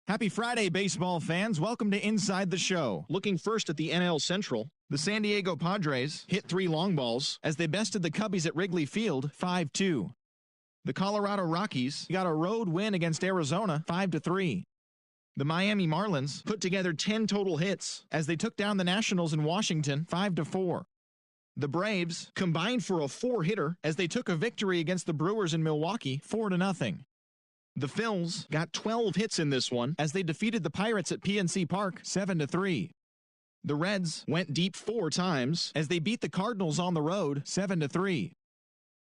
Happy Friday, baseball fans. Welcome to Inside the Show. Looking first at the NL Central. The San Diego Padres Hit 3 long balls as they bested the Cubbies at Wrigley Field 5-2. The Colorado Rockies got a road win against Arizona 5-3. The Miami Marlins put together 10 total hits as they took down the Nationals in Washington 5-4. The Braves combined for a 4-hitter as they took a victory against the Brewers in Milwaukee 4-0. The Phils got 12 hits in this one as they defeated the Pirates at PNC Park 7-3. The Reds went deep 4 times as they beat the Cardinals on the road 7-3.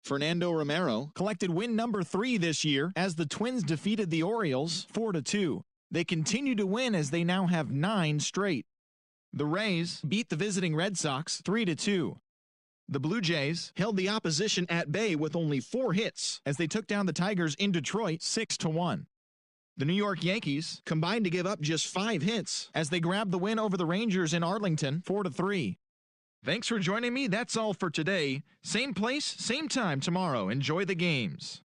Fernando Romero collected win number 3 this year as the Twins defeated the Orioles 4-2. They continue to win as they now have 9 straight. The Rays beat the visiting Red Sox 3-2. The Blue Jays held the opposition at bay with only 4 hits as they took down the Tigers in Detroit 6-1. The New York Yankees combined to give up just 5 hits as they grabbed the win over the Rangers in Arlington 4-3. Thanks for joining me. That's all for today. Same place, same time tomorrow. Enjoy the games.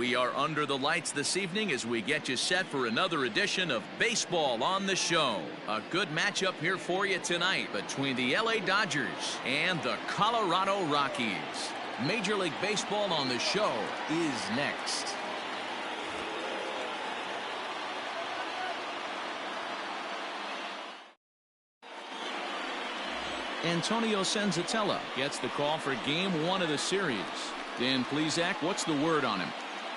We are under the lights this evening as we get you set for another edition of Baseball on the Show. A good matchup here for you tonight between the LA Dodgers and the Colorado Rockies. Major League Baseball on the Show is next. Antonio Senzatella gets the call for game 1 of the series. Dan Plesac, what's the word on him?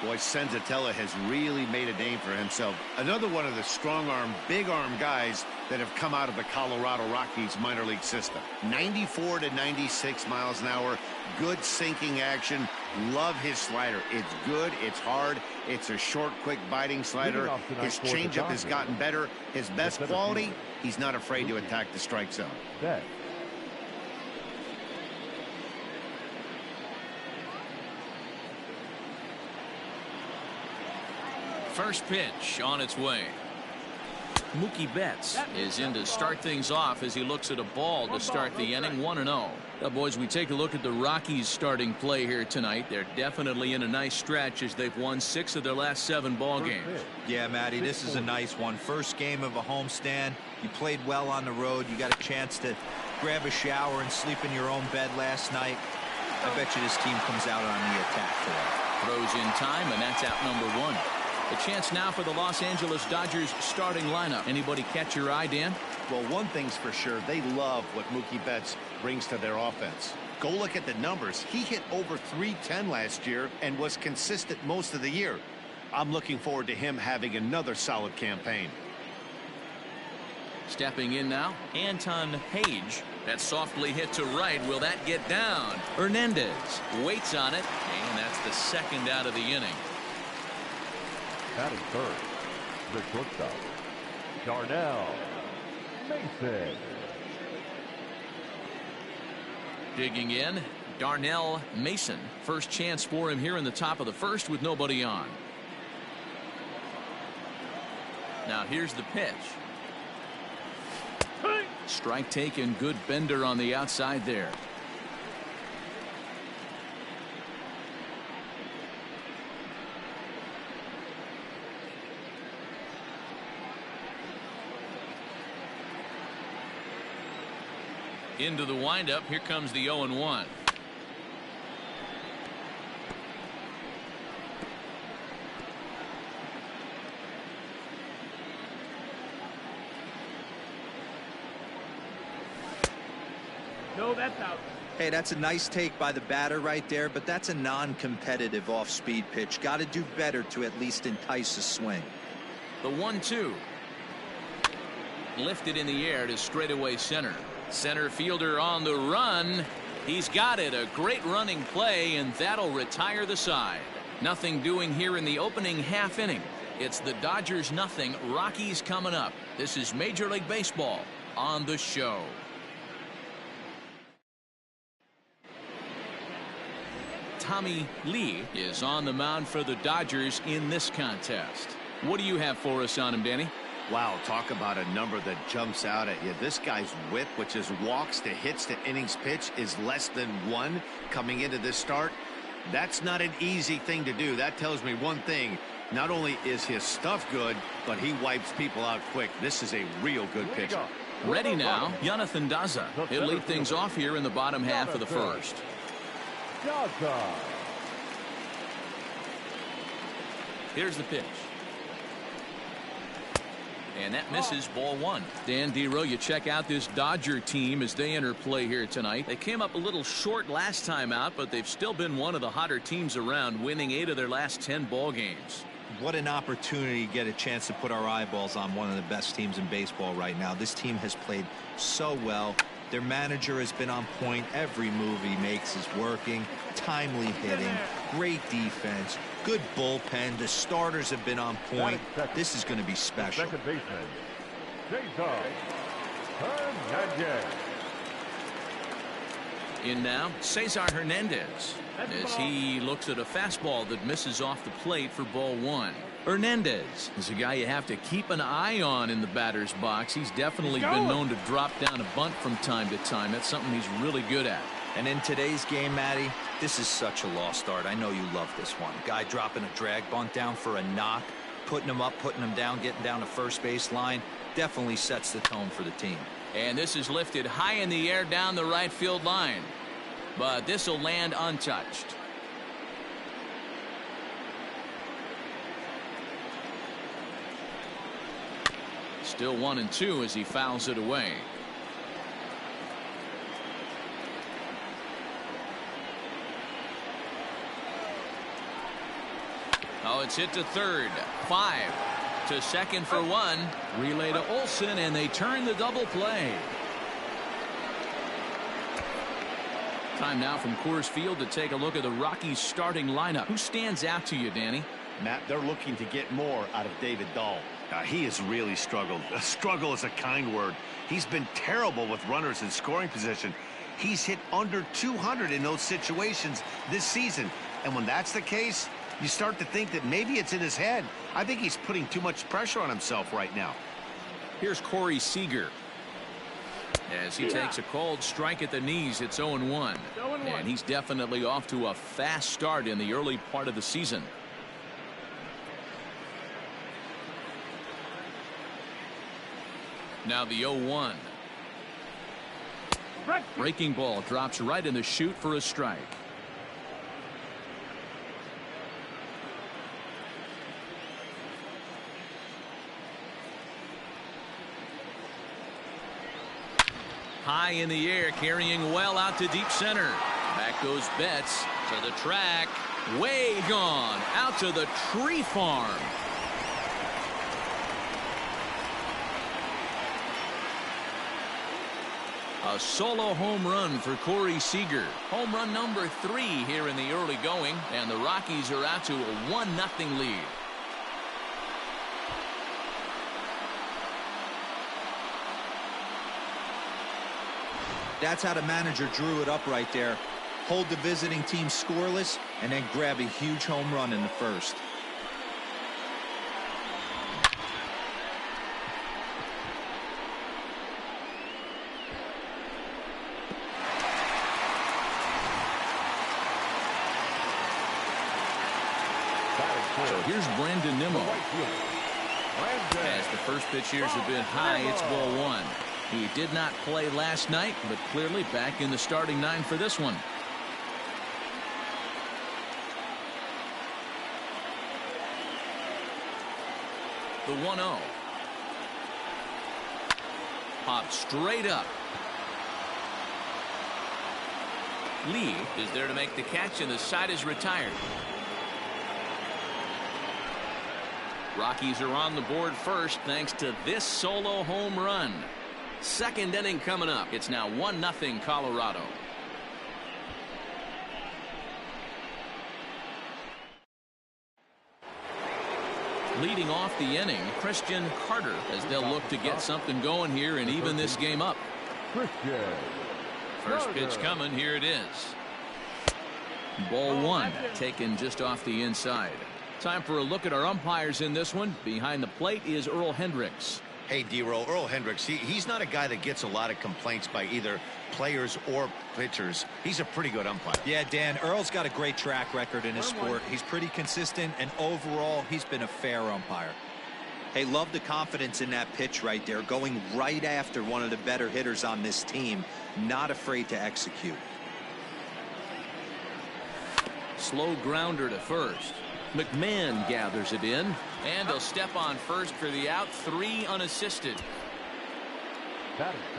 Boy, Senzatella has really made a name for himself. Another one of the strong-arm, big-arm guys that have come out of the Colorado Rockies minor league system. 94 to 96 miles an hour. Good sinking action. Love his slider. It's good. It's hard. It's a short, quick, biting slider. His changeup has gotten better. His best quality, he's not afraid to attack the strike zone. First pitch on its way. Mookie Betts is in to start things off as he looks at a ball to start the inning. 1-0. Now, boys, we take a look at the Rockies starting play here tonight. They're definitely in a nice stretch as they've won 6 of their last 7 ball games. Yeah, Matty, this is a nice one. First game of a homestand. You played well on the road. You got a chance to grab a shower and sleep in your own bed last night. I bet you this team comes out on the attack today. Throws in time, and that's out number 1. A chance now for the Los Angeles Dodgers starting lineup. Anybody catch your eye, Dan? Well, one thing's for sure. They love what Mookie Betts brings to their offense. Go look at the numbers. He hit over .310 last year and was consistent most of the year. I'm looking forward to him having another solid campaign. Stepping in now, Anton Page. That softly hit to right. Will that get down? Hernandez waits on it, and that's the second out of the inning. Batting third, the shortstop, Darnell Mason. Digging in, Darnell Mason. First chance for him here in the top of the first with nobody on. Now here's the pitch. Strike taken, good bender on the outside there. Into the windup. Here comes the 0-1. No, that's out. Hey, that's a nice take by the batter right there, but that's a non-competitive off-speed pitch. Got to do better to at least entice a swing. The 1-2. Lifted in the air to straightaway center. Center fielder on the run. He's got it. A great running play, and that'll retire the side. Nothing doing here in the opening half inning. It's the Dodgers nothing. Rockies coming up. This is Major League Baseball on the Show. Tommy Lee is on the mound for the Dodgers in this contest. What do you have for us on him, Danny? Wow, talk about a number that jumps out at you. This guy's whip, which is walks to hits to innings pitch, is less than 1 coming into this start. That's not an easy thing to do. That tells me one thing. Not only is his stuff good, but he wipes people out quick. This is a real good pitcher. Ready now, Jonathan Daza. He'll lead things off here in the bottom half of the first. Here's the pitch. And that misses, ball 1. Dan Dero, you check out this Dodger team as they enter play here tonight. They came up a little short last time out, but they've still been one of the hotter teams around, winning 8 of their last 10 ball games. What an opportunity to get a chance to put our eyeballs on one of the best teams in baseball right now. This team has played so well. Their manager has been on point. Every move he makes is working. Timely hitting, great defense, good bullpen. The starters have been on point. This is going to be special. Second baseman, Cesar Hernandez. In now, Cesar Hernandez as he looks at a fastball that misses off the plate for ball 1. Hernandez is a guy you have to keep an eye on in the batter's box. He's definitely been known to drop down a bunt from time to time. That's something he's really good at. And in today's game, Matty, this is such a lost start. I know you love this one. Guy dropping a drag bunt down for a knock, putting him up, putting him down, getting down to first base line. Definitely sets the tone for the team. And this is lifted high in the air down the right field line. But this will land untouched. Still 1-2 as he fouls it away. Oh, it's hit to third. 5 to second for 1. Relay to Olsen, and they turn the double play. Time now from Coors Field to take a look at the Rockies starting lineup. Who stands out to you, Danny? Matt, they're looking to get more out of David Dahl. He has really struggled. Struggle is a kind word. He's been terrible with runners in scoring position. He's hit under 200 in those situations this season. And when that's the case, you start to think that maybe it's in his head. I think he's putting too much pressure on himself right now. Here's Corey Seager. As he takes a cold strike at the knees, it's 0-1. And he's definitely off to a fast start in the early part of the season. Now the 0-1. Breaking ball drops right in the chute for a strike. High in the air, carrying well out to deep center. Back goes Betts to the track. Way gone out to the tree farm. A solo home run for Corey Seager. Home run number 3 here in the early going, and the Rockies are out to a 1-0 lead. That's how the manager drew it up right there. Hold the visiting team scoreless and then grab a huge home run in the first. So here's Brandon Nimmo. As the first pitch years have been high, it's ball 1. He did not play last night, but clearly back in the starting 9 for this one. The 1-0. Popped straight up. Lee is there to make the catch, and the side is retired. Rockies are on the board first thanks to this solo home run. Second inning coming up. It's now 1-0 Colorado. Leading off the inning, Christian Carter, as they'll look to get something going here and even this game up. First pitch coming. Here it is. Ball 1 taken just off the inside. Time for a look at our umpires in this one. Behind the plate is Earl Hendricks. Hey, D-Roll, Earl Hendricks, he's not a guy that gets a lot of complaints by either players or pitchers. He's a pretty good umpire. Yeah, Dan, Earl's got a great track record in his sport. He's pretty consistent, and overall, he's been a fair umpire. Hey, love the confidence in that pitch right there, going right after one of the better hitters on this team, not afraid to execute. Slow grounder to first. McMahon gathers it in, and he'll step on first for the out. 3 unassisted.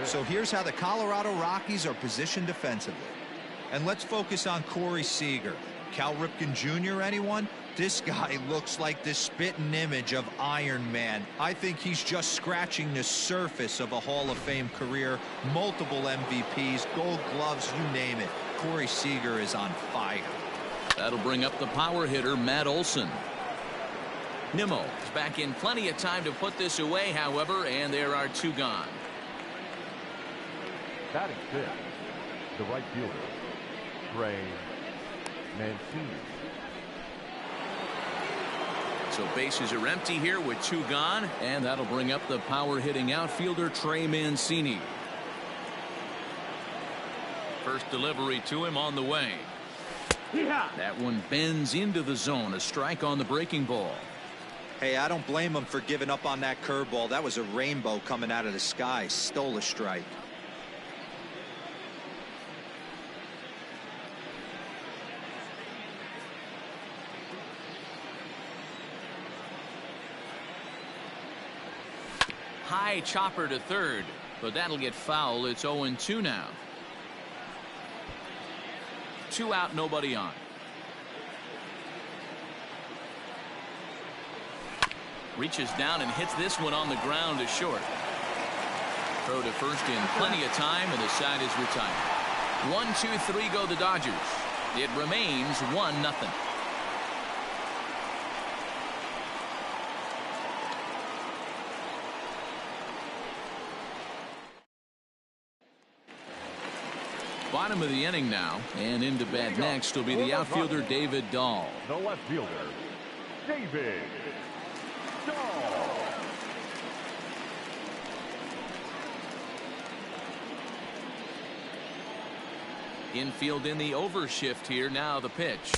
So here's how the Colorado Rockies are positioned defensively. And let's focus on Corey Seager. Cal Ripken Jr., anyone? This guy looks like the spitting image of Iron Man. I think he's just scratching the surface of a Hall of Fame career. Multiple MVPs, Gold Gloves, you name it. Corey Seager is on fire. That'll bring up the power hitter, Matt Olson. Nimmo is back in plenty of time to put this away, however, and there are 2 gone. Batting 5th, the right fielder, Trey Mancini. So bases are empty here with 2 gone, and that'll bring up the power hitting outfielder, Trey Mancini. First delivery to him on the way. That one bends into the zone. A strike on the breaking ball. Hey, I don't blame him for giving up on that curveball. That was a rainbow coming out of the sky. Stole a strike. High chopper to third, but that'll get foul. It's 0-2 now. 2 out, nobody on. Reaches down and hits this one on the ground to short. Throw to first in plenty of time, and the side is retired. 1, 2, 3 go the Dodgers. It remains 1-0. Bottom of the inning now, and into bat next will be the outfielder David Dahl. The left fielder, David Dahl. Infield in the overshift here. Now the pitch.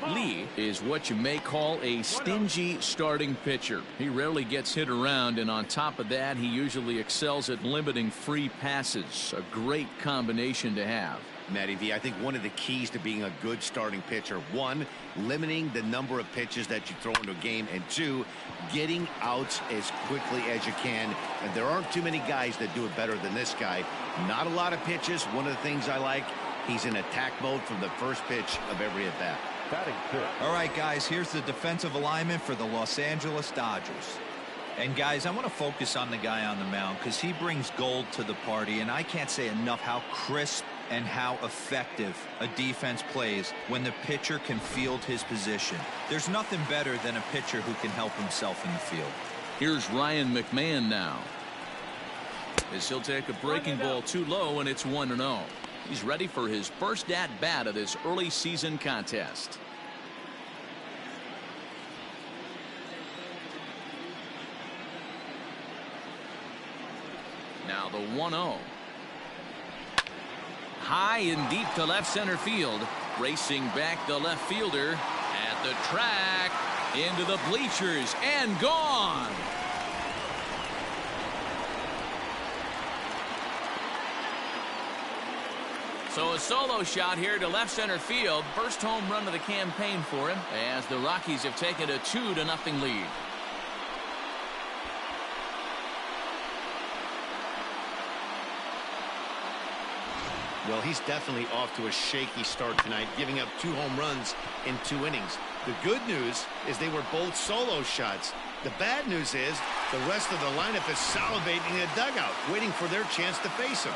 Lee is what you may call a stingy starting pitcher. He rarely gets hit around, and on top of that, he usually excels at limiting free passes. A great combination to have. Matty V, I think one of the keys to being a good starting pitcher, 1, limiting the number of pitches that you throw into a game, and 2, getting outs as quickly as you can. And there aren't too many guys that do it better than this guy. Not a lot of pitches. One of the things I like, he's in attack mode from the first pitch of every at bat. All right, guys, here's the defensive alignment for the Los Angeles Dodgers. And guys, I want to focus on the guy on the mound because he brings gold to the party, and I can't say enough how crisp and how effective a defense plays when the pitcher can field his position. There's nothing better than a pitcher who can help himself in the field. Here's Ryan McMahon now. As he'll take a breaking ball too low, and it's 1-0. He's ready for his first at-bat of this early season contest. Now the 1-0. High and deep to left center field. Racing back the left fielder at the track, into the bleachers, and gone. So a solo shot here to left center field. First home run of the campaign for him, as the Rockies have taken a 2-0 lead. Well, he's definitely off to a shaky start tonight, giving up 2 home runs in 2 innings. The good news is they were both solo shots. The bad news is the rest of the lineup is salivating in the dugout, waiting for their chance to face him.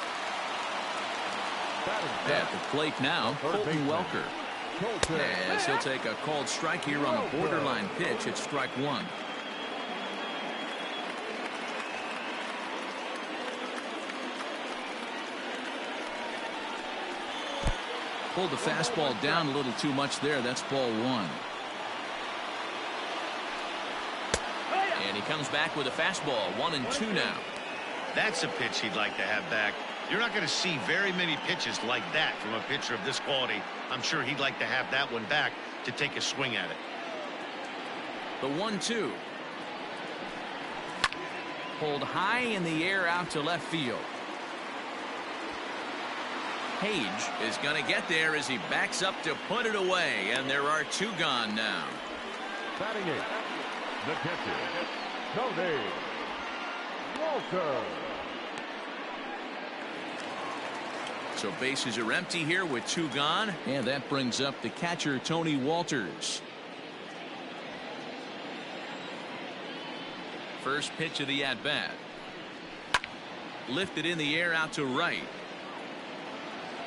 At the plate now, Colton Welker. As he'll take a called strike here on a borderline pitch at strike 1. Pulled the fastball down a little too much there. That's ball 1. And he comes back with a fastball. 1-2 now. That's a pitch he'd like to have back. You're not going to see very many pitches like that from a pitcher of this quality. I'm sure he'd like to have that one back to take a swing at it. The 1-2. Pulled high in the air out to left field. Page is going to get there as he backs up to put it away, and there are 2 gone now. Batting 8, the catcher, Tony Walter. So bases are empty here with 2 gone, and that brings up the catcher Tony Walters. First pitch of the at-bat. Lifted in the air out to right.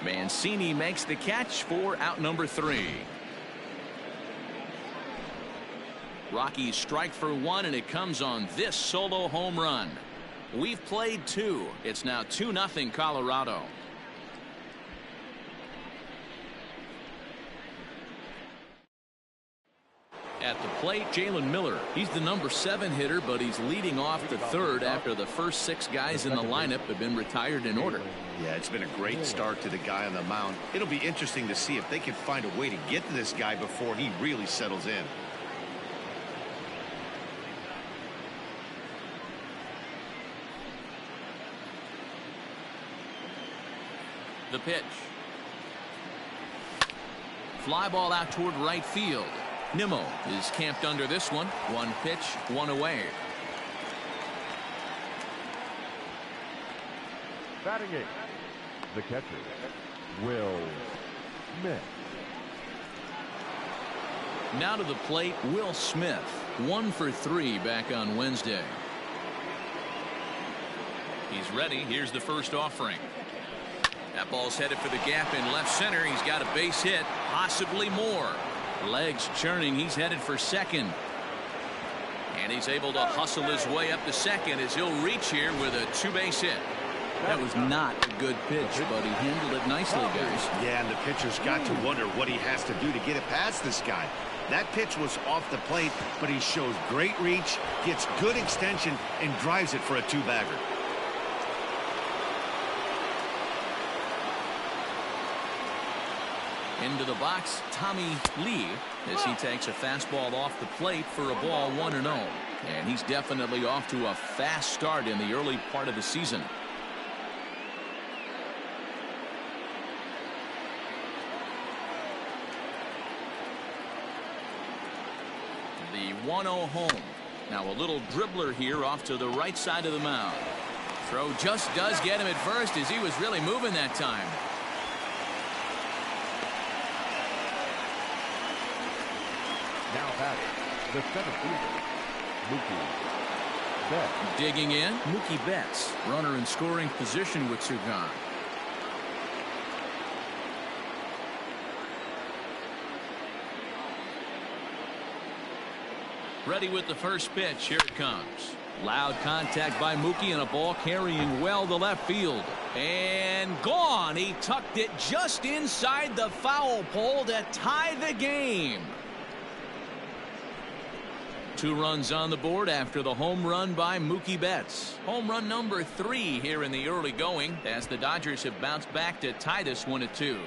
Mancini makes the catch for out number 3. Rockies strike for 1, and it comes on this solo home run. We've played 2. It's now 2-0 Colorado. At the plate, Jalen Miller. He's the number 7 hitter, but he's leading off the third after the first 6 guys in the lineup have been retired in order. Yeah, it's been a great start to the guy on the mound. It'll be interesting to see if they can find a way to get to this guy before he really settles in. The pitch. Fly ball out toward right field. Nimmo is camped under this one. 1 pitch, 1 away. Batting 8th, the catcher, Will Smith. Now to the plate, Will Smith. 1 for 3 back on Wednesday. He's ready. Here's the first offering. That ball's headed for the gap in left center. He's got a base hit, possibly more. Legs churning. He's headed for second. And he's able to hustle his way up to second as he'll reach here with a 2-base hit. That was not a good pitch, but he handled it nicely, guys. Yeah, and the pitcher's got to wonder what he has to do to get it past this guy. That pitch was off the plate, but he shows great reach, gets good extension, and drives it for a 2-bagger. Into the box, Tommy Lee, as he takes a fastball off the plate for a ball 1-0. And he's definitely off to a fast start in the early part of the season. The 1-0 home. Now a little dribbler here off to the right side of the mound. Throw just does get him at first as he was really moving that time. Now batting, the 7th fielder, Mookie Betts. Digging in, Mookie Betts. Runner in scoring position with Sugan. Ready with the first pitch. Here it comes. Loud contact by Mookie and a ball carrying well to left field. And gone. He tucked it just inside the foul pole to tie the game. 2 runs on the board after the home run by Mookie Betts. Home run number 3 here in the early going as the Dodgers have bounced back to tie this one at 2.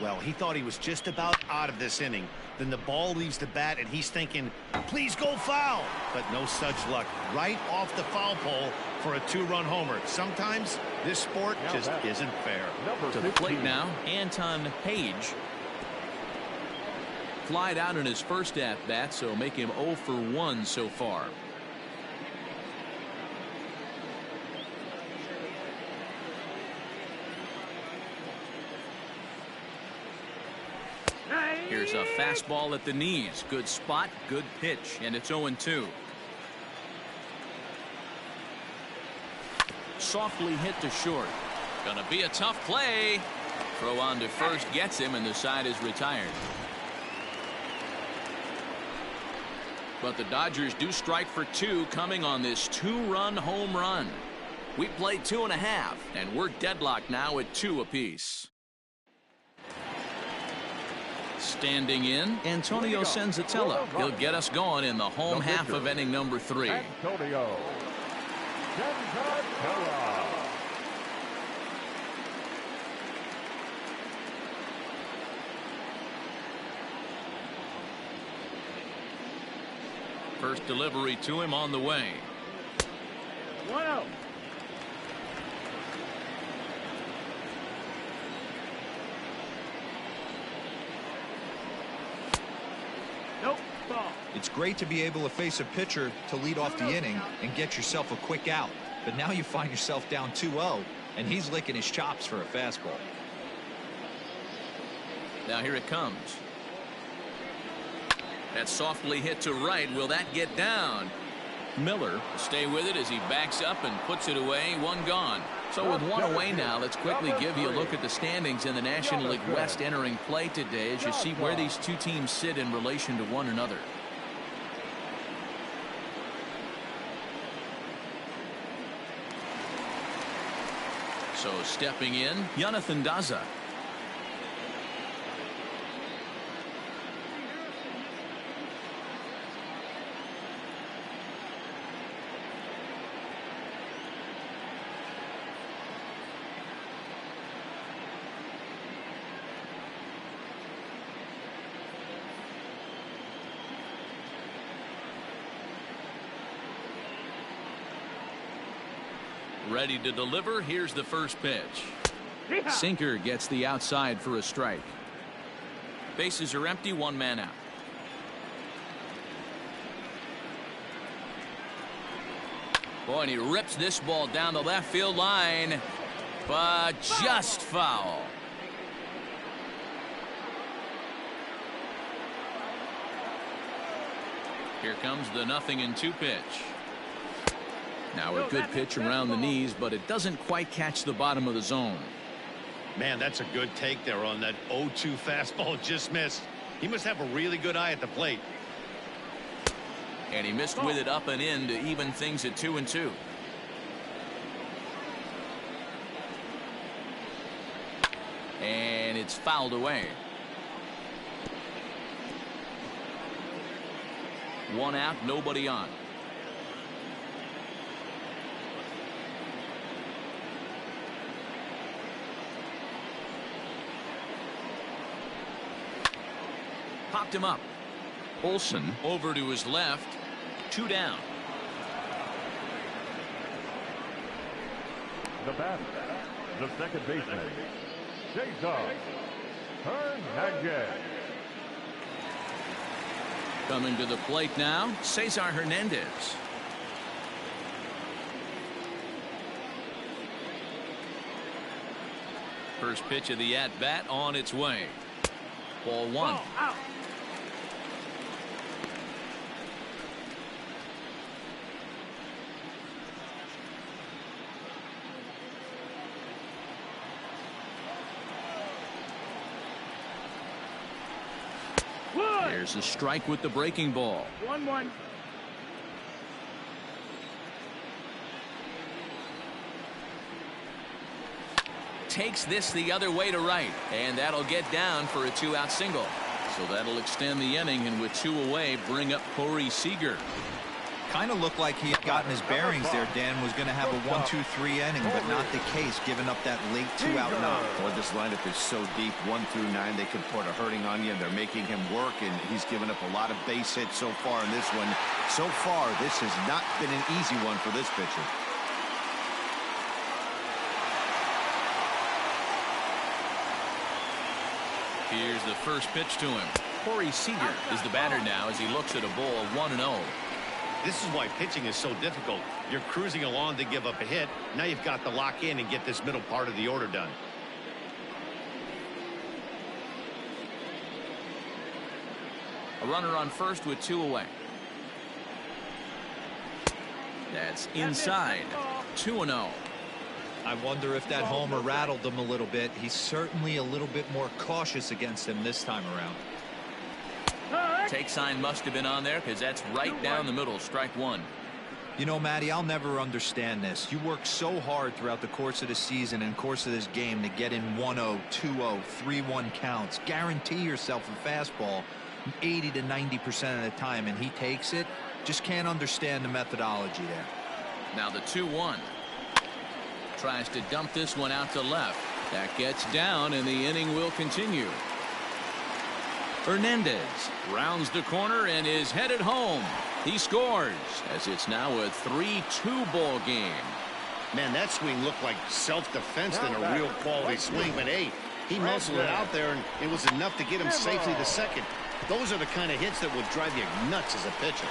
Well, he thought he was just about out of this inning. Then the ball leaves the bat, and he's thinking, please go foul. But no such luck. Right off the foul pole for a 2-run homer. Sometimes this sport just isn't fair. To the plate now, Anton Page. Flied out in his first at-bat, so make him 0 for 1 so far. Here's a fastball at the knees. Good spot, good pitch, and it's 0-2. Softly hit to short. Gonna be a tough play. Throw on to first gets him, and the side is retired. But the Dodgers do strike for 2 coming on this 2-run home run. We played 2.5, and we're deadlocked now at 2 apiece. Standing in, Antonio Senzatella. He'll get us going in the home half of inning number 3. Antonio Senzatella. First delivery to him on the way. 1-0. Nope. Ball. It's great to be able to face a pitcher to lead off the inning and get yourself a quick out. But now you find yourself down 2-0, and he's licking his chops for a fastball. Now here it comes. That softly hit to right. Will that get down? Miller will stay with it as he backs up and puts it away. 1 gone. So with 1 away now, let's quickly give you a look at the standings in the National League West entering play today as you see where these 2 teams sit in relation to one another. So stepping in, Jonathan Daza. Ready to deliver. Here's the first pitch. Sinker gets the outside for a strike. Bases are empty, one man out. Boy, and he rips this ball down the left field line, but just foul. Here comes the 0-2 pitch. Now a good pitch around the knees, but it doesn't quite catch the bottom of the zone. Man, that's a good take there on that 0-2 fastball. Just missed. He must have a really good eye at the plate. And he missed with it up and in to even things at 2-2. And it's fouled away. One out, nobody on. Popped him up. Olsen over to his left. 2 down. The batter, the second baseman, Cesar Hernandez. Coming to the plate now, Cesar Hernandez. First pitch of the at-bat on its way. Ball 1. Oh, out. There's a strike with the breaking ball. 1-1. Takes this the other way to right, and that'll get down for a 2-out single. So that'll extend the inning, and with 2 away, bring up Corey Seager. Kind of looked like he had gotten his bearings there. Dan was going to have a 1-2-3 inning, but not the case, giving up that late 2-out knock. Boy, this lineup is so deep. 1 through 9, they could put a hurting on you, and they're making him work, and he's given up a lot of base hits so far in this one. So far, this has not been an easy one for this pitcher. Here's the first pitch to him. Corey Seager is the batter now as he looks at a ball 1-0. This is why pitching is so difficult. You're cruising along to give up a hit. Now you've got to lock in and get this middle part of the order done. A runner on first with 2 away. That's inside. 2-0. I wonder if that homer rattled him a little bit. He's certainly a little bit more cautious against him this time around. Take sign must have been on there because that's right down the middle. Strike 1. You know, Matty, I'll never understand this. You work so hard throughout the course of the season and course of this game to get in 1-0, 2-0, 3-1 counts. Guarantee yourself a fastball 80 to 90% of the time, and he takes it. Just can't understand the methodology there. Now the 2-1. Tries to dump this one out to left. That gets down, and the inning will continue. Hernandez rounds the corner and is headed home. He scores as it's now a 3-2 ball game. Man, that swing looked like self-defense than a real quality swing, but hey, he muscled it out there, and it was enough to get him safely to second. Those are the kind of hits that will drive you nuts as a pitcher.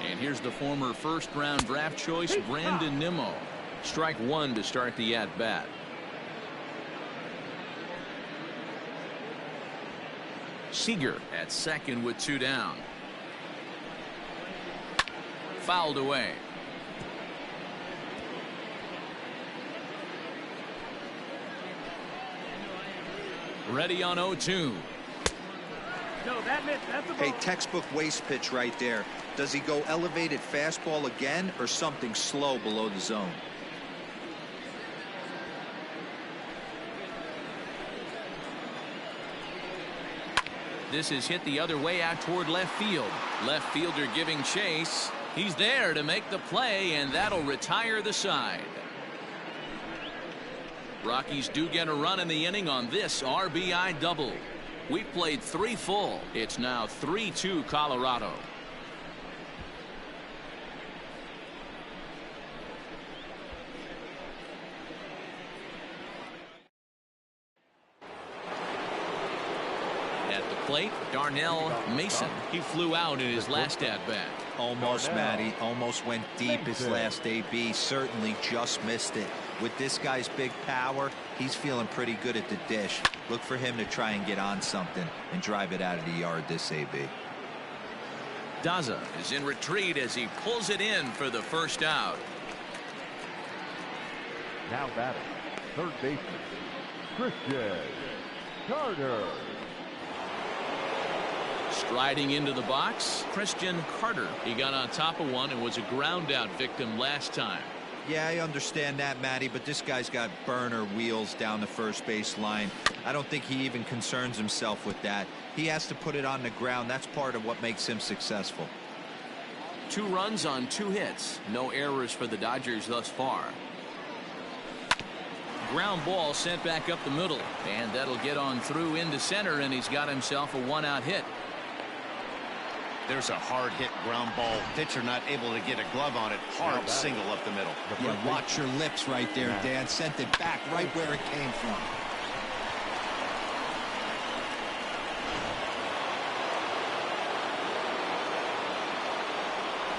And here's the former first-round draft choice, Brandon Nimmo. Strike 1 to start the at-bat. Seager at second with 2 down. Fouled away. Ready on 0-2. No, that's a ball. Hey, textbook waste pitch right there. Does he go elevated fastball again or something slow below the zone? This is hit the other way out toward left field. Left fielder giving chase. He's there to make the play, and that'll retire the side. Rockies do get a run in the inning on this RBI double. We've played 3 full. It's now 3-2 Colorado. At the plate, Darnell Mason. He flew out in his last at-bat. Almost, Matty. Almost went deep his last AB. Certainly just missed it. With this guy's big power, he's feeling pretty good at the dish. Look for him to try and get on something and drive it out of the yard this AB. Daza is in retreat as he pulls it in for the first out. Now batting, third baseman, Christian Carter. Striding into the box, Christian Carter. He got on top of one and was a ground out victim last time. Yeah, I understand that, Matty, but this guy's got burner wheels down the first base line. I don't think he even concerns himself with that. He has to put it on the ground. That's part of what makes him successful. 2 runs on 2 hits. No errors for the Dodgers thus far. Ground ball sent back up the middle, and that'll get on through into center, and he's got himself a 1-out hit. There's a hard hit ground ball. Pitcher not able to get a glove on it. Hard single up the middle. Yeah, watch your lips right there, Dan. Sent it back right where it came from.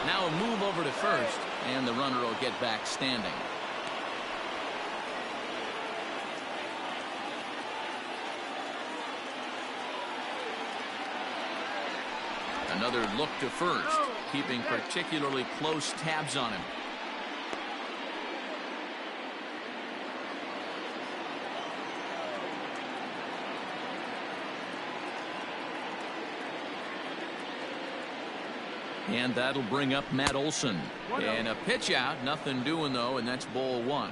Now a move over to first, and the runner will get back standing. Another look to first, keeping particularly close tabs on him. And that'll bring up Matt Olson. And a pitch out, nothing doing though, and that's ball 1.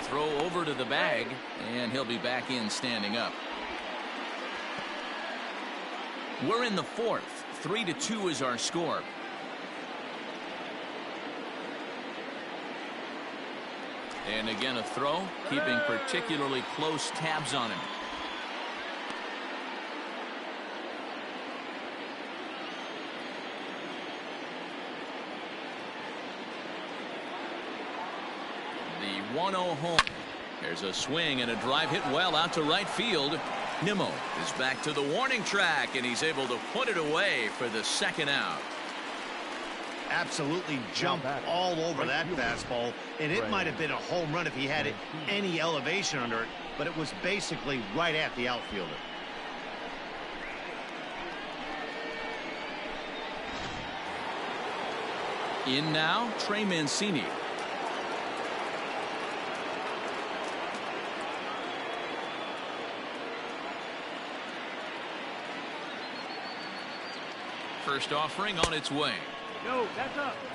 Throw over to the bag, and he'll be back in standing up. We're in the 4th. 3-2 is our score. And again a throw, keeping particularly close tabs on him. The 1-0 home. There's a swing and a drive hit well out to right field. Nimmo is back to the warning track, and he's able to put it away for the 2nd out. Absolutely jumped all over that fastball, and it might have been a home run if he had any elevation under it, but it was basically right at the outfielder. In now, Trey Mancini. First offering on its way.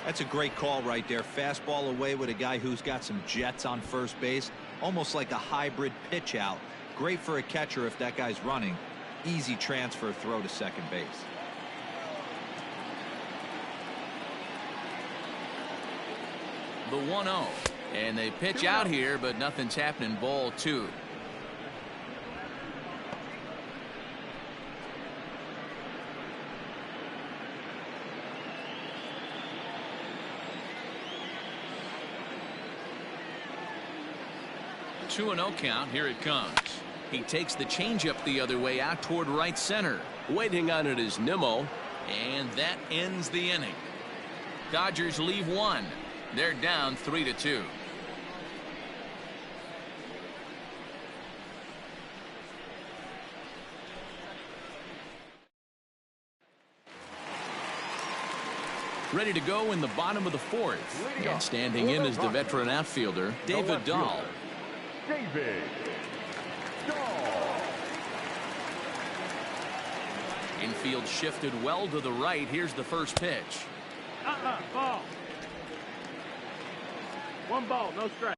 That's a great call right there. Fastball away with a guy who's got some jets on first base. Almost like a hybrid pitch out. Great for a catcher if that guy's running. Easy transfer throw to second base. The 1-0. And they pitch out here, but nothing's happening. Ball 2. A 2-0 count. Here it comes. He takes the changeup the other way out toward right center. Waiting on it is Nimmo, and that ends the inning. Dodgers leave 1. They're down 3-2. Ready to go in the bottom of the 4th. And standing in is the veteran outfielder, David Dahl. Infield shifted well to the right. Here's the first pitch. Ball. 1 ball, no strike.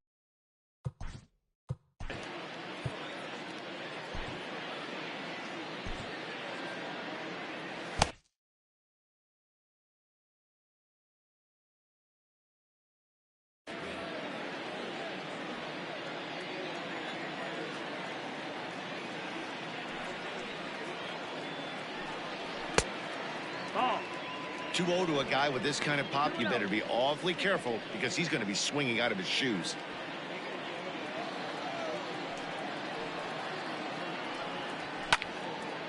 Ball. 2-0 to a guy with this kind of pop, you better be awfully careful because he's going to be swinging out of his shoes.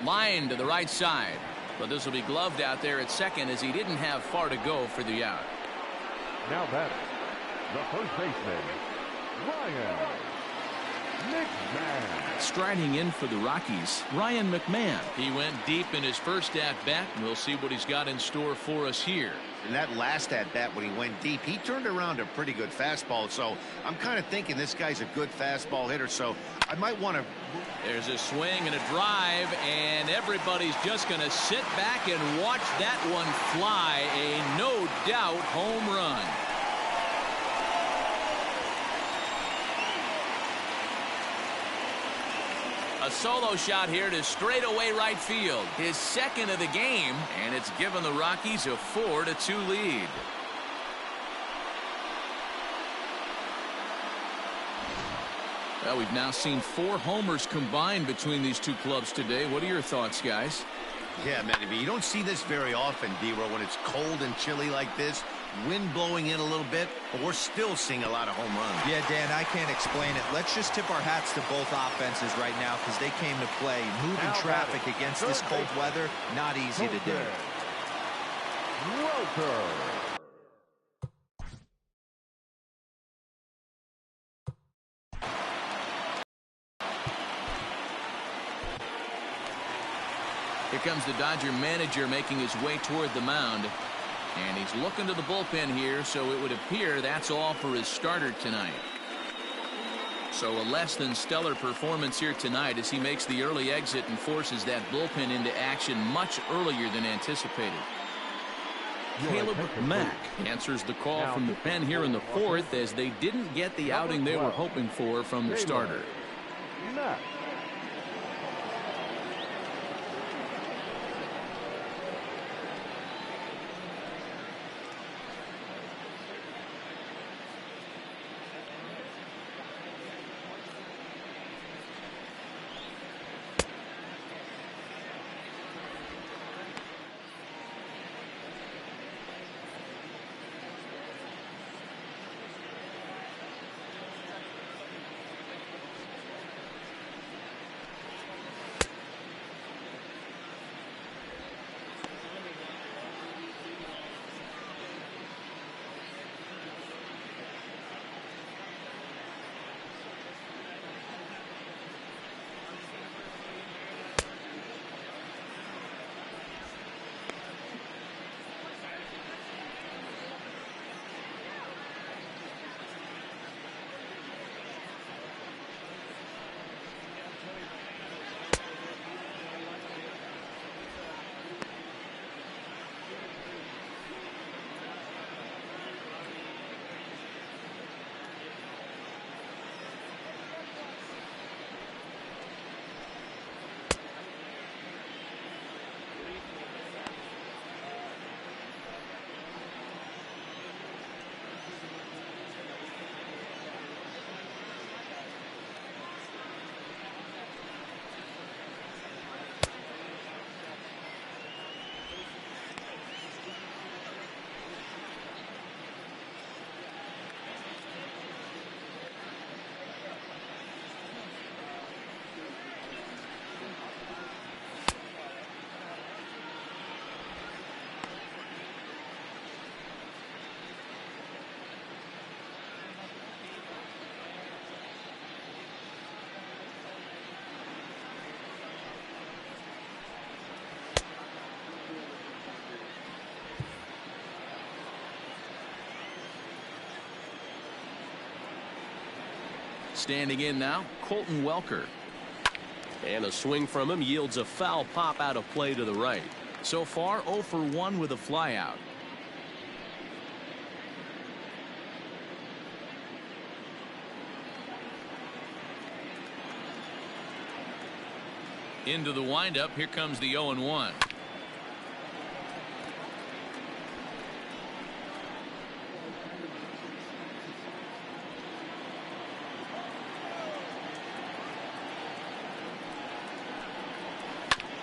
Line to the right side, but this will be gloved out there at second as he didn't have far to go for the out. Now batting, the first baseman, Ryan McMahon. Striding in for the Rockies, Ryan McMahon. He went deep in his first at-bat. We'll see what he's got in store for us here. In that last at-bat when he went deep, he turned around a pretty good fastball. So I'm kind of thinking this guy's a good fastball hitter. So I might want to. There's a swing and a drive, and everybody's just going to sit back and watch that one fly. A no-doubt home run. A solo shot here to straightaway right field. His second of the game, and it's given the Rockies a 4-2 lead. Well, we've now seen 4 homers combined between these two clubs today. What are your thoughts, guys? Yeah, man, you don't see this very often, D-Row, when it's cold and chilly like this. Wind blowing in a little bit, but we're still seeing a lot of home runs. Yeah, Dan, I can't explain it. Let's just tip our hats to both offenses right now because they came to play. Moving traffic against this cold weather, not easy to do. Roker. Here comes the Dodger manager making his way toward the mound. And he's looking to the bullpen here, so it would appear that's all for his starter tonight. So a less than stellar performance here tonight as he makes the early exit and forces that bullpen into action much earlier than anticipated. Caleb Mack answers the call from the pen here in the 4th as they didn't get the outing they were hoping for from the starter. Mack. Standing in now, Colton Welker. And a swing from him yields a foul pop out of play to the right. So far 0 for 1 with a flyout. Into the windup. Here comes the 0-1.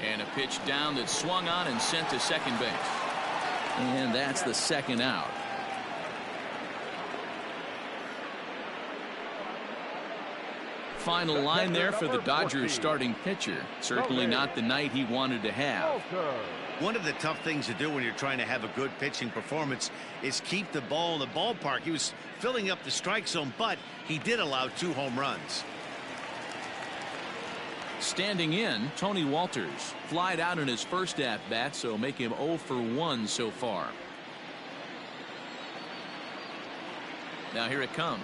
And a pitch down that swung on and sent to second base. And that's the second out. Final line there for the Dodgers starting pitcher. Certainly not the night he wanted to have. One of the tough things to do when you're trying to have a good pitching performance is keep the ball in the ballpark. He was filling up the strike zone, but he did allow 2 home runs. Standing in, Tony Walters flied out in his first at-bat, so make him 0 for 1 so far. Now here it comes.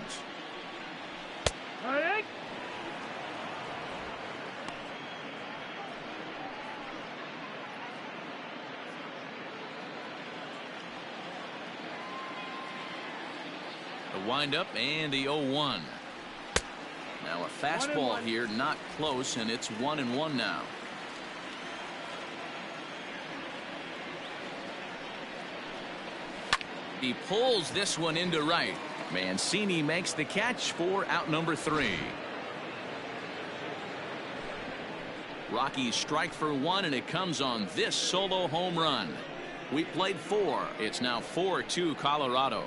The windup and the 0-1. Now a fastball here, not close, and it's 1-1 now. He pulls this one into right. Mancini makes the catch for out number 3. Rockies strike for 1, and it comes on this solo home run. We played 4. It's now 4-2 Colorado.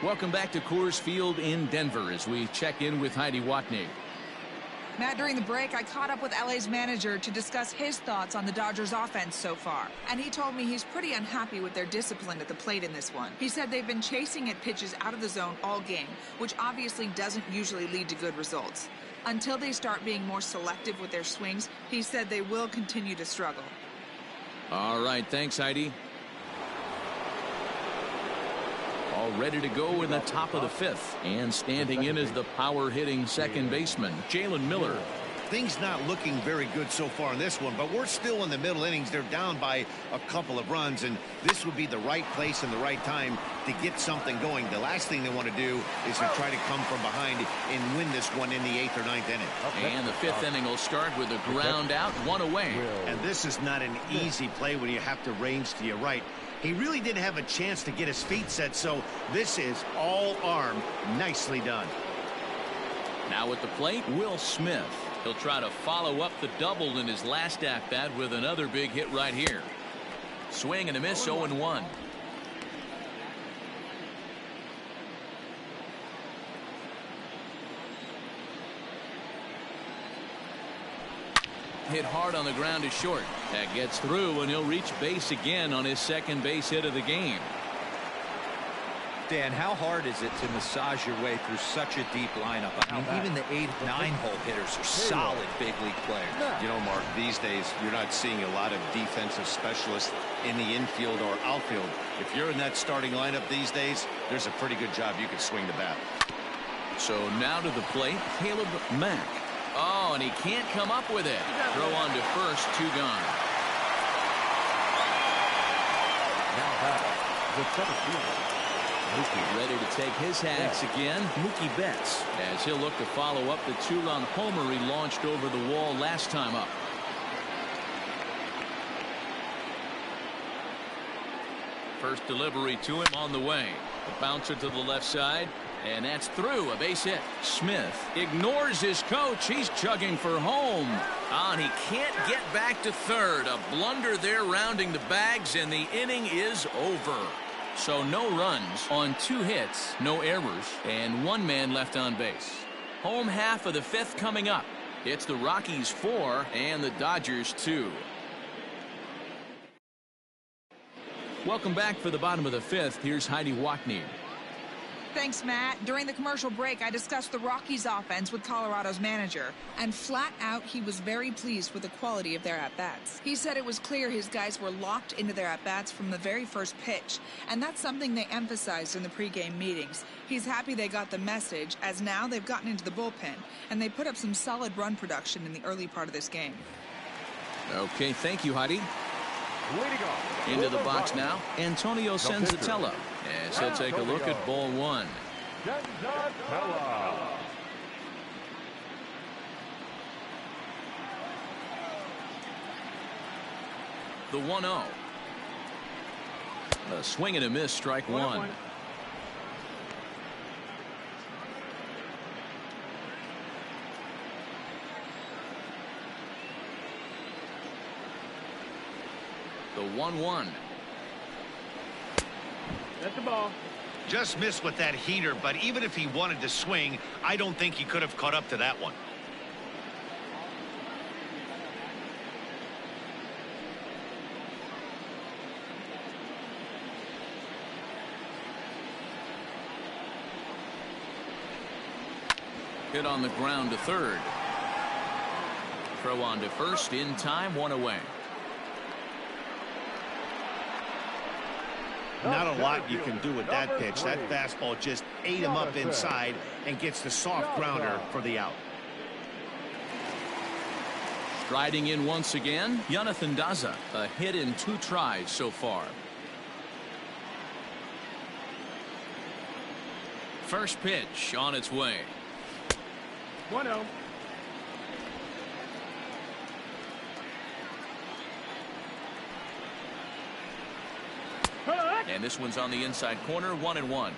Welcome back to Coors Field in Denver as we check in with Heidi Watney. Matt, during the break, I caught up with LA's manager to discuss his thoughts on the Dodgers offense so far. And he told me he's pretty unhappy with their discipline at the plate in this one. He said they've been chasing at pitches out of the zone all game, which obviously doesn't usually lead to good results. Until they start being more selective with their swings, he said they will continue to struggle. All right, thanks, Heidi. All ready to go in the top of the 5th. And standing in is the power-hitting second baseman, Jalen Miller. Things not looking very good so far in this one, but we're still in the middle innings. They're down by a couple of runs, and this would be the right place and the right time to get something going. The last thing they want to do is to try to come from behind and win this one in the 8th or 9th inning. And the 5th inning will start with a ground out, 1 away. And this is not an easy play when you have to range to your right. He really didn't have a chance to get his feet set, so this is all arm. Nicely done. Now at the plate, Will Smith. He'll try to follow up the double in his last at-bat with another big hit right here. Swing and a miss, 0-1. Hit hard on the ground to short. That gets through, and he'll reach base again on his second base hit of the game. Dan, how hard is it to massage your way through such a deep lineup? I mean, even the 8, 9-hole hitters are solid big league players. You know, Mark, these days you're not seeing a lot of defensive specialists in the infield or outfield. If you're in that starting lineup these days, there's a pretty good job you could swing the bat. So now to the plate, Caleb Mack. Oh, and he can't come up with it. Throw on to first, 2 gone. Now back, the center fielder. Mookie ready to take his hacks again. Mookie Betts, as he'll look to follow up the 2-run homer he launched over the wall last time up. First delivery to him on the way. The bouncer to the left side. And that's through, a base hit. Smith ignores his coach. He's chugging for home. And he can't get back to third. A blunder there rounding the bags, and the inning is over. So no runs on 2 hits, no errors, and 1 man left on base. Home half of the 5th coming up. It's the Rockies 4 and the Dodgers 2. Welcome back for the bottom of the 5th. Here's Heidi Watney. Thanks, Matt. During the commercial break, I discussed the Rockies offense with Colorado's manager, and flat out, he was very pleased with the quality of their at-bats. He said it was clear his guys were locked into their at-bats from the very first pitch, and that's something they emphasized in the pregame meetings. He's happy they got the message, as now they've gotten into the bullpen, and they put up some solid run production in the early part of this game. Okay, thank you, Heidi. Into the box now, Antonio Senzatella, as he'll take a look at ball one. The 1-0. A swing and a miss, strike one. The 1-1. That's the ball. Just missed with that heater, but even if he wanted to swing, I don't think he could have caught up to that one. Hit on the ground to third. Throw on to first in time, one away. Not a lot you can do with that pitch. That fastball just ate him up inside and gets the soft grounder for the out. Striding in once again, Jonathan Daza, a hit in 2 tries so far. First pitch on its way. 1-0. And this one's on the inside corner, 1-1.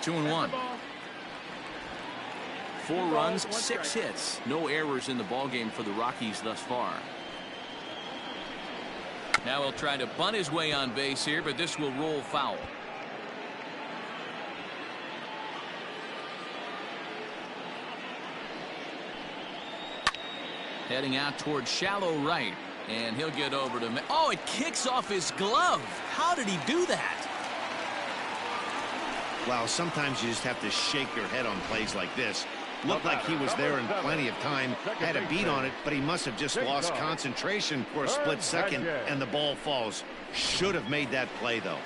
Two and one. 4 runs, 6 hits. No errors in the ballgame for the Rockies thus far. Now he'll try to bunt his way on base here, but this will roll foul. Heading out towards shallow right, and he'll get over to... Oh, it kicks off his glove. How did he do that? Well, sometimes you just have to shake your head on plays like this. Looked like he was there in plenty of time, had a beat on it, but he must have just lost concentration for a split second, and the ball falls. Should have made that play, though.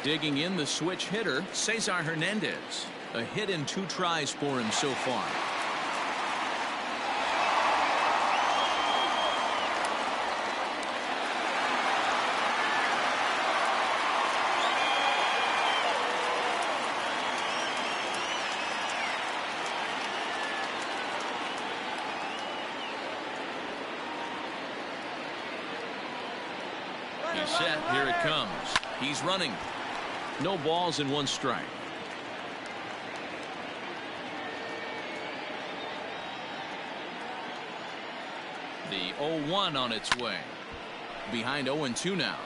Digging in the switch hitter, Cesar Hernandez. A hit in 2 tries for him so far. He's set. Here it comes. He's running. No balls and 1 strike. The 0-1 on its way. Behind 0-2 now.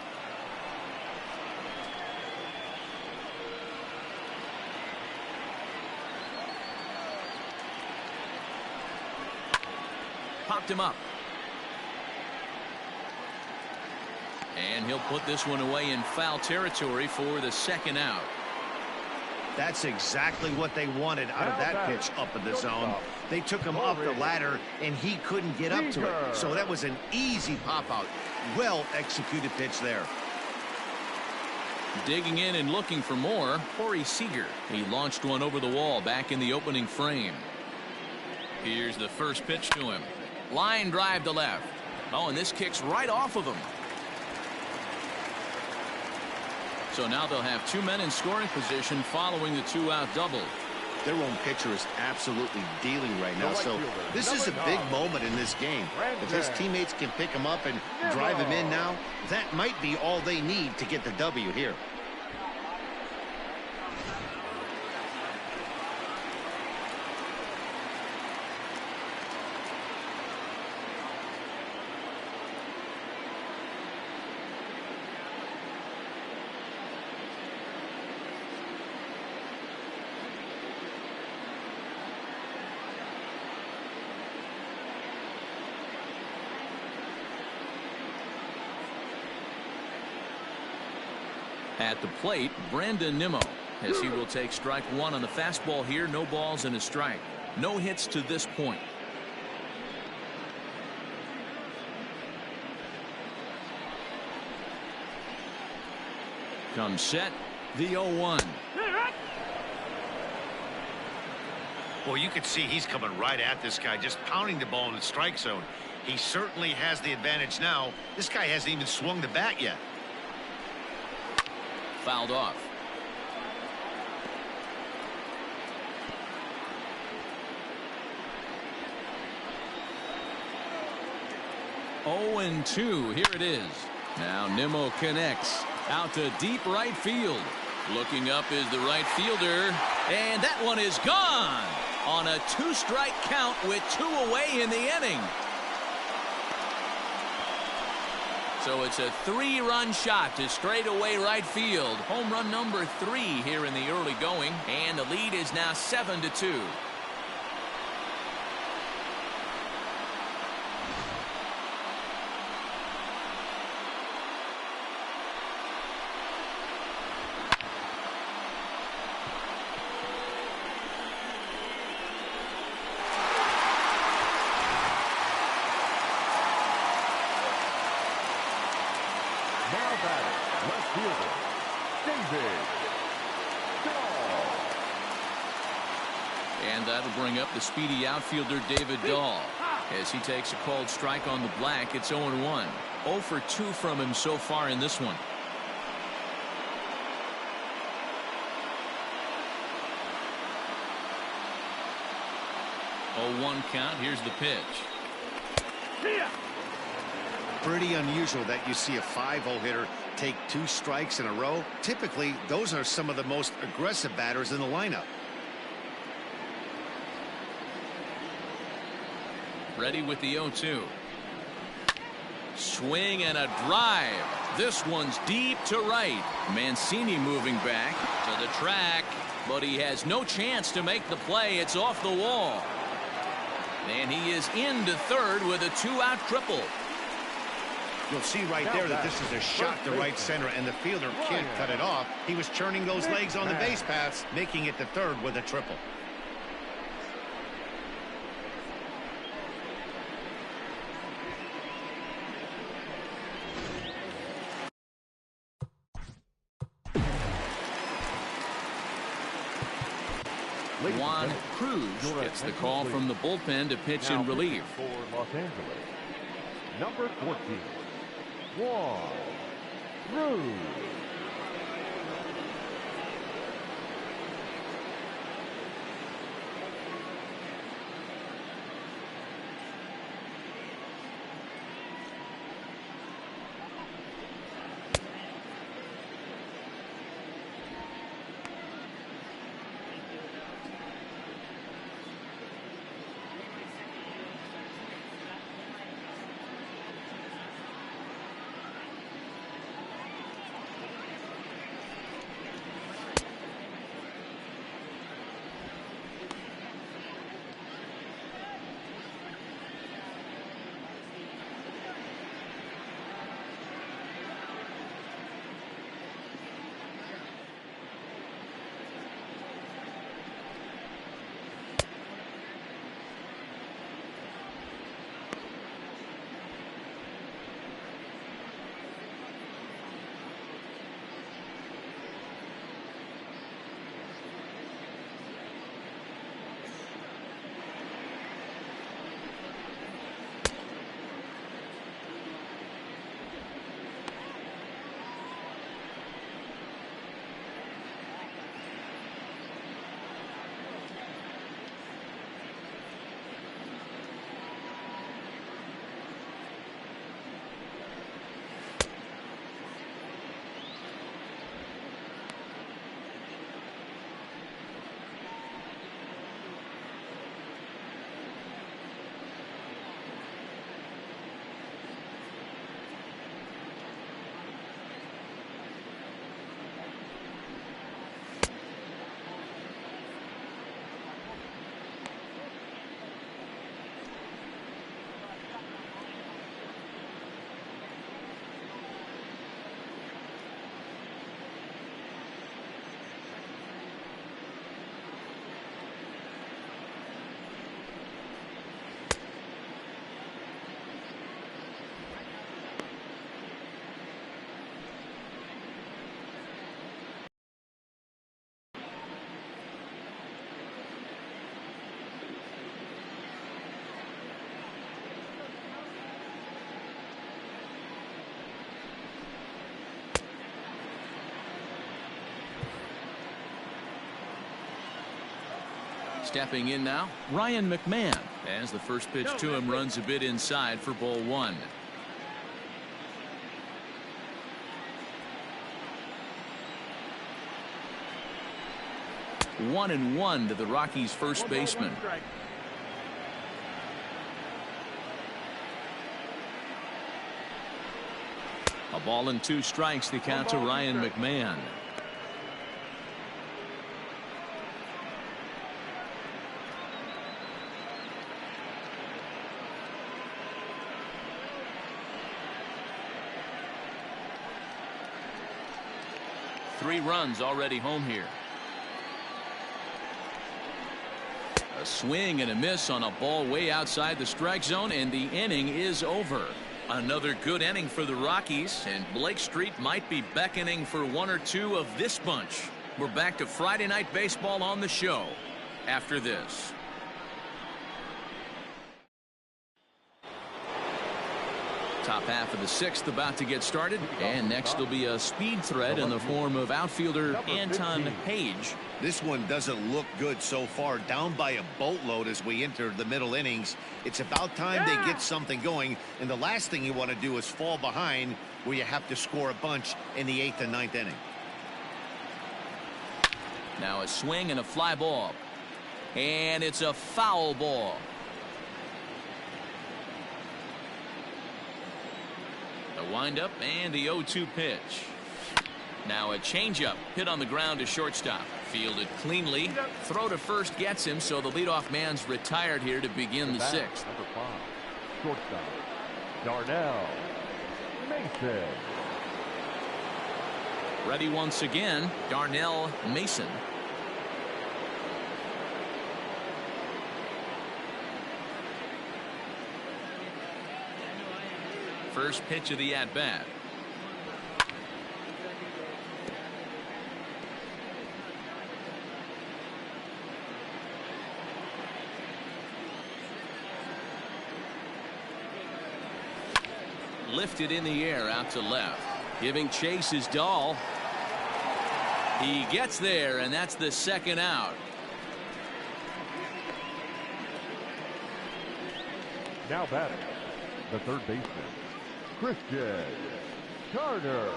Popped him up. And he'll put this one away in foul territory for the 2nd out. That's exactly what they wanted out of that pitch up in the zone. They took him up the ladder, and he couldn't get up to it. So that was an easy pop-out. Well-executed pitch there. Digging in and looking for more, Corey Seager. He launched one over the wall back in the opening frame. Here's the first pitch to him. Line drive to left. Oh, and this kicks right off of him. So now they'll have 2 men in scoring position following the 2-out double. Their own pitcher is absolutely dealing right now. So this is a big moment in this game. If his teammates can pick him up and drive him in now, that might be all they need to get the W here. At the plate, Brandon Nimmo, as he will take strike one on the fastball here. No balls and a strike. No hits to this point. Comes set, the 0-1. Well, you can see he's coming right at this guy, just pounding the ball in the strike zone. He certainly has the advantage now. This guy hasn't even swung the bat yet. Fouled off. Oh, and 2. Here it is. Now Nimmo connects out to deep right field. Looking up is the right fielder, and that one is gone on a 2-strike count with 2 away in the inning. So it's a 3-run shot to straightaway right field. Home run number 3 here in the early going, and the lead is now 7-2. And that'll bring up the speedy outfielder David Dahl as he takes a called strike on the black. It's 0-1. 0 for 2 from him so far in this one. Oh, 1 count. Here's the pitch. Pretty unusual that you see a 5-0 hitter take 2 strikes in a row. Typically, those are some of the most aggressive batters in the lineup. Ready with the 0-2. Swing and a drive. This one's deep to right. Mancini moving back to the track, but he has no chance to make the play. It's off the wall. And he is into third with a 2-out triple. You'll see right there that this is a shot to right center, and the fielder can't cut it off. He was turning those legs on the base paths, making it to third with a triple. Juan Cruz gets the call from the bullpen to pitch in relief. For Los Angeles, number 14, Juan Cruz. Stepping in now, Ryan McMahon, as the first pitch to him runs a bit inside for ball one. One and one to the Rockies' first baseman. A ball and 2 strikes, the count to Ryan McMahon. Three runs already home here. A swing and a miss on a ball way outside the strike zone, and the inning is over. Another good inning for the Rockies, and Blake Street might be beckoning for one or two of this bunch. We're back to Friday Night Baseball on the show after this. Top half of the 6th about to get started, and next will be a speed threat in the form of outfielder Anton Page. This one doesn't look good so far. Down by a boatload as we enter the middle innings. It's about time they get something going, and the last thing you want to do is fall behind where you have to score a bunch in the 8th and 9th inning. Now a swing and a fly ball, and it's a foul ball. The windup and the 0-2 pitch. Now a changeup hit on the ground to shortstop. Fielded cleanly. Throw to first gets him, so the leadoff man's retired here to begin the 6th. Number 5, shortstop, Darnell Mason. Ready once again, Darnell Mason. First pitch of the at-bat. Lifted in the air out to left. Giving chase is Dahl. He gets there, and that's the 2nd out. Now batting, the 3rd baseman, Christian Carter.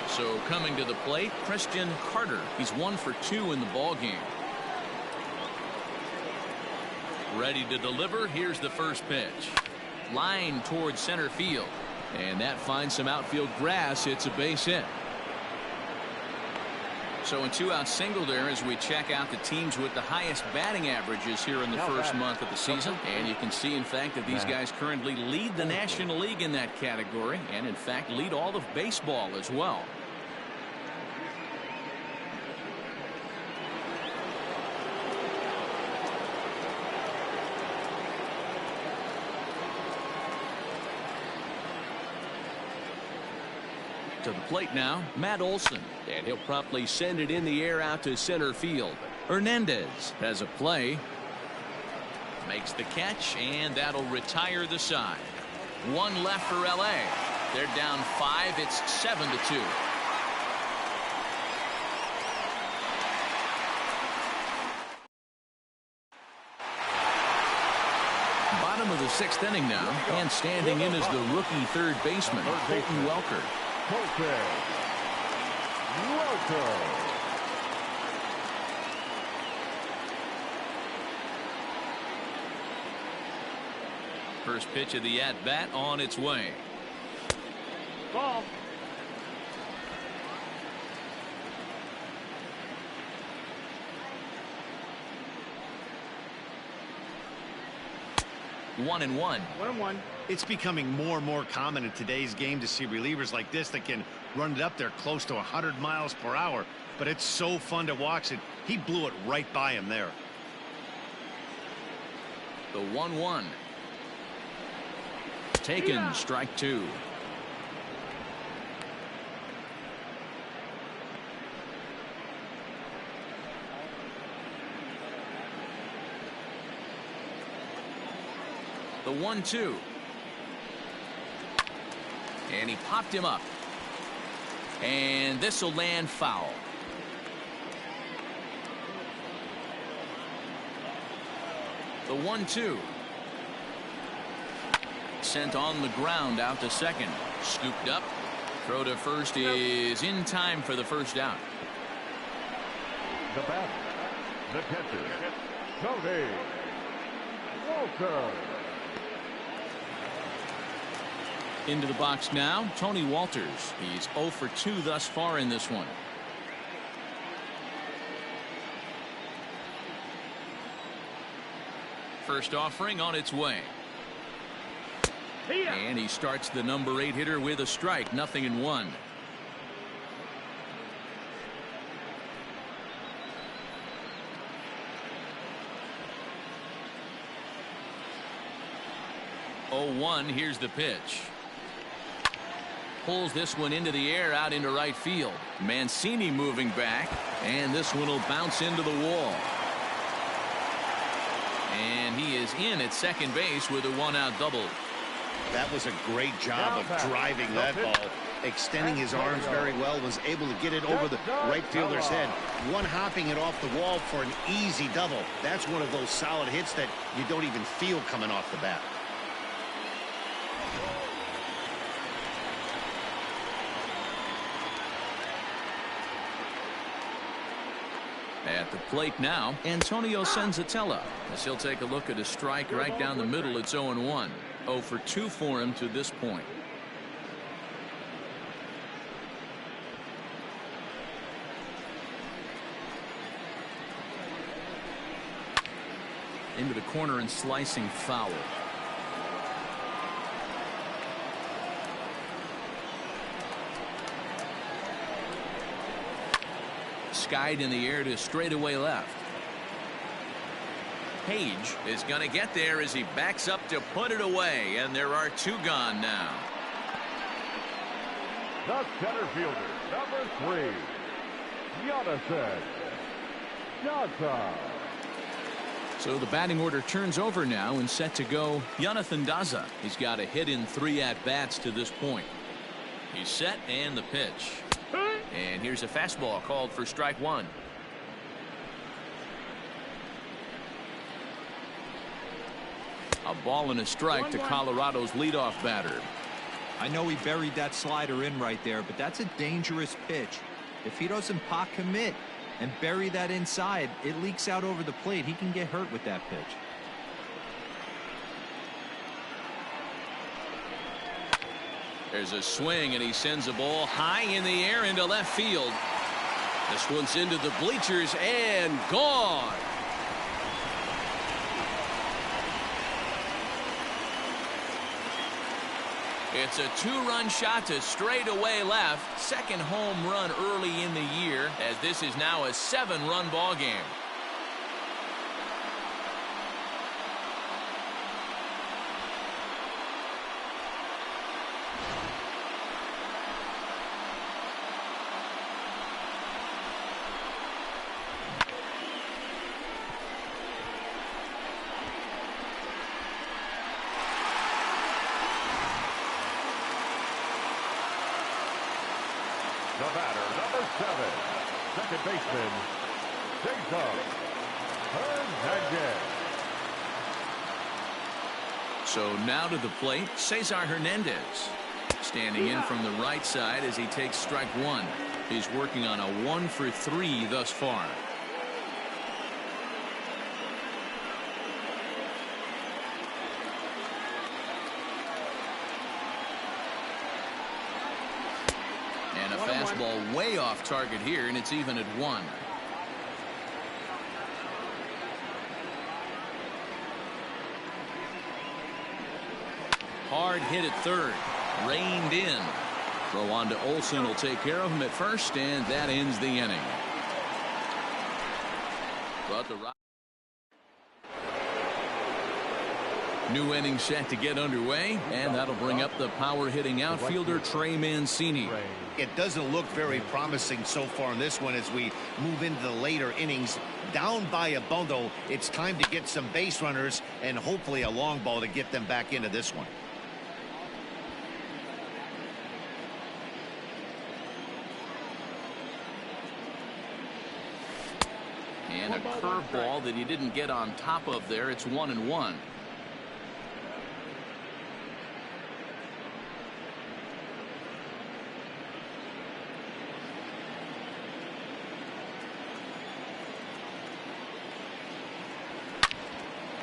So coming to the plate, Christian Carter. He's 1 for 2 in the ball game. Ready to deliver. Here's the first pitch. Line towards center field, and that finds some outfield grass. It's a base hit. So a 2-out single there as we check out the teams with the highest batting averages here in the first month of the season. And you can see, in fact, that these guys currently lead the National League in that category, and in fact lead all of baseball as well. To the plate now, Matt Olson, and he'll promptly send it in the air out to center field. Hernandez has a play, makes the catch, and that'll retire the side. 1 left for LA. They're down 5. It's 7-2. Bottom of the 6th inning now, and standing in is the rookie 3rd baseman, Colton Welker. First pitch of the at-bat on its way. Ball. One and one. It's becoming more and more common in today's game to see relievers like this that can run it up there close to 100 miles per hour. But it's so fun to watch it. He blew it right by him there. The 1-1. Taken, strike 2. The 1-2. And he popped him up. And this will land foul. The 1-2. Sent on the ground out to second. Scooped up. Throw to first is in time for the first out. The batter, the catcher, Tony Walter. Into the box now, Tony Walters. He's 0 for 2 thus far in this one. First offering on its way. And he starts the number 8 hitter with a strike. 0-1. Here's the pitch. Pulls this one into the air out into right field. Mancini moving back, and this one will bounce into the wall. And he is in at second base with a 1-out double. That was a great job of driving that ball, extending his arms very well, was able to get it over the right fielder's head, one-hopping it off the wall for an easy double. That's one of those solid hits that you don't even feel coming off the bat. At the plate now, Antonio Senzatella, as he'll take a look at a strike right down the middle. It's 0-1. 0 for 2 for him to this point. Into the corner and slicing foul. Skied in the air to straightaway left. Page is going to get there as he backs up to put it away, and there are 2 gone now. The center fielder, number 3, Jonathan Daza. So the batting order turns over now and set to go Jonathan Daza. He's got a hit in 3 at-bats to this point. He's set and the pitch. And here's a fastball called for strike 1. A ball and a strike to Colorado's leadoff batter. I know he buried that slider in right there, but that's a dangerous pitch. If he doesn't pot commit and bury that inside, it leaks out over the plate. He can get hurt with that pitch. There's a swing, and he sends a ball high in the air into left field. This one's into the bleachers and gone. It's a 2-run shot to straightaway left. Second home run early in the year, as this is now a 7-run ball game. The batter, number 7, second baseman, Jason Hernandez. So now to the plate, Cesar Hernandez. Standing in from the right side as he takes strike 1. He's working on a 1 for 3 thus far. And a fastball way off target here, and it's even at 1. Hard hit at third. Reined in. Throw on to Olsen will take care of him at first, and that ends the inning. But the new inning set to get underway, and that'll bring up the power hitting outfielder Trey Mancini. It doesn't look very promising so far in this one as we move into the later innings. Down by a bundle, it's time to get some base runners and hopefully a long ball to get them back into this one. And a curveball that he didn't get on top of there. It's 1-1.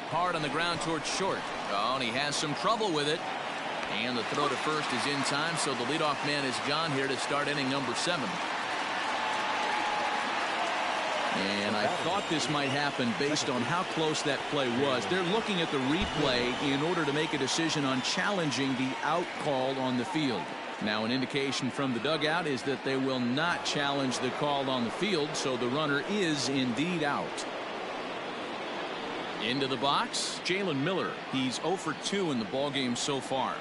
Hard on the ground towards short. Oh, and he has some trouble with it. And the throw to first is in time, so the leadoff man is gone here to start inning number 7. And I thought this might happen based on how close that play was. They're looking at the replay in order to make a decision on challenging the out call on the field. Now, an indication from the dugout is that they will not challenge the call on the field, so the runner is indeed out. Into the box, Jalen Miller. He's 0 for 2 in the ballgame so far.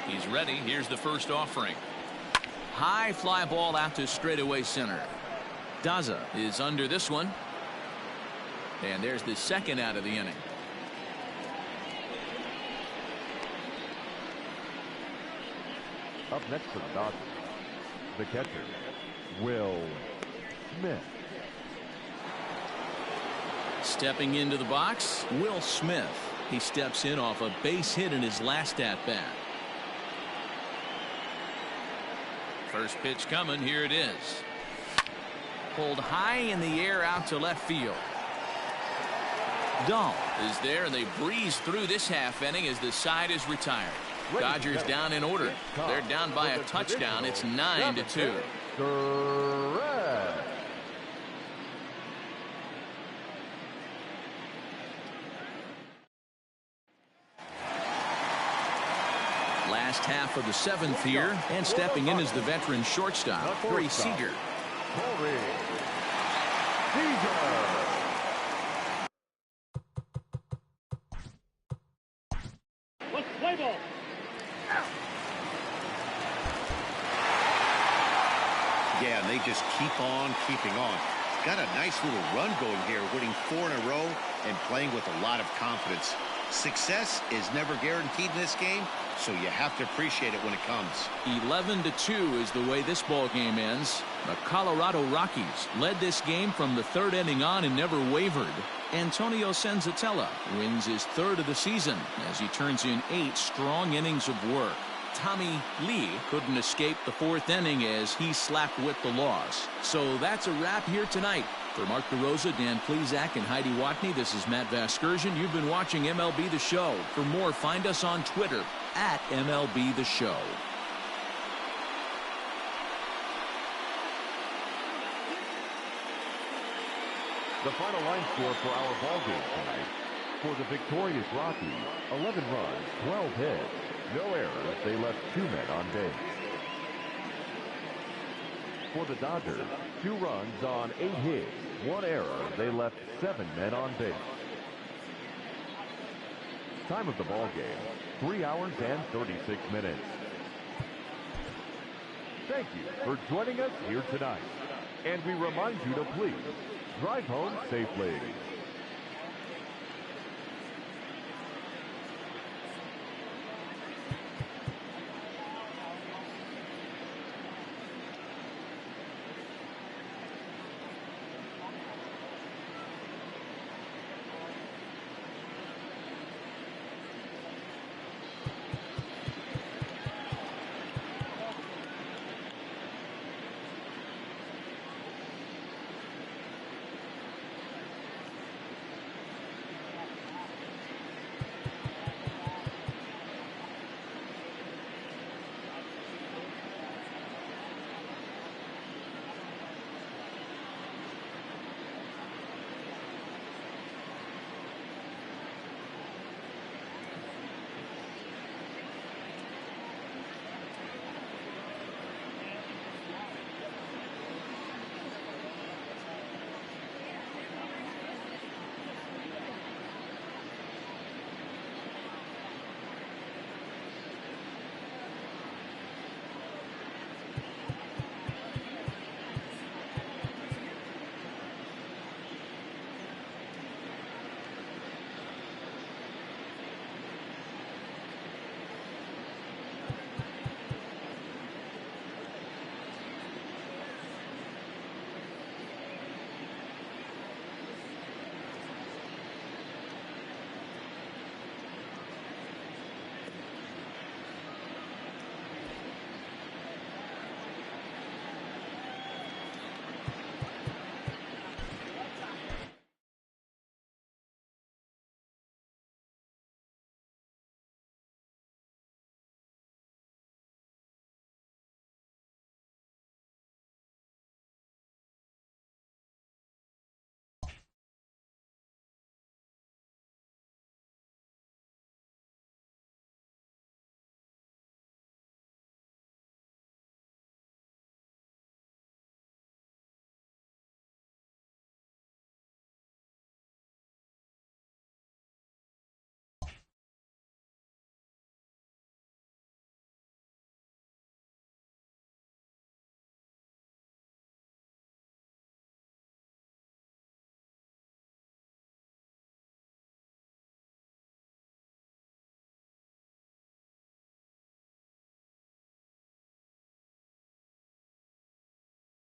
He's ready. Here's the first offering. High fly ball out to straightaway center. Daza is under this one. And there's the second out of the inning. Up next for the Dodgers, the catcher, Will Smith. Stepping into the box, Will Smith. He steps in off a base hit in his last at-bat. First pitch coming. Here it is. Pulled high in the air out to left field. Dahl is there, and they breeze through this half inning as the side is retired. Dodgers down in order. They're down by a touchdown. It's 9-2. Last half of the 7th here, and stepping in is the veteran shortstop, Corey Seager. Let's play ball. Yeah, and they just keep on keeping on. Got a nice little run going here, winning 4 in a row and playing with a lot of confidence. Success is never guaranteed in this game, so you have to appreciate it when it comes. 11-2 is the way this ball game ends. The Colorado Rockies led this game from the 3rd inning on and never wavered. Antonio Senzatella wins his 3rd of the season as he turns in 8 strong innings of work. Tommy Lee couldn't escape the 4th inning as he slapped with the loss. So that's a wrap here tonight. For Mark DeRosa, Dan Plesac, and Heidi Watney, this is Matt Vasgersian. You've been watching MLB The Show. For more, find us on Twitter at MLB The Show. The final line score for our ball game tonight. For the victorious Rockies, 11 runs, 12 hits, no errors. They left 2 men on base. For the Dodgers, 2 runs on 8 hits, 1 error. They left 7 men on base. Time of the ball game, 3 hours and 36 minutes. Thank you for joining us here tonight. And we remind you to please drive home safely.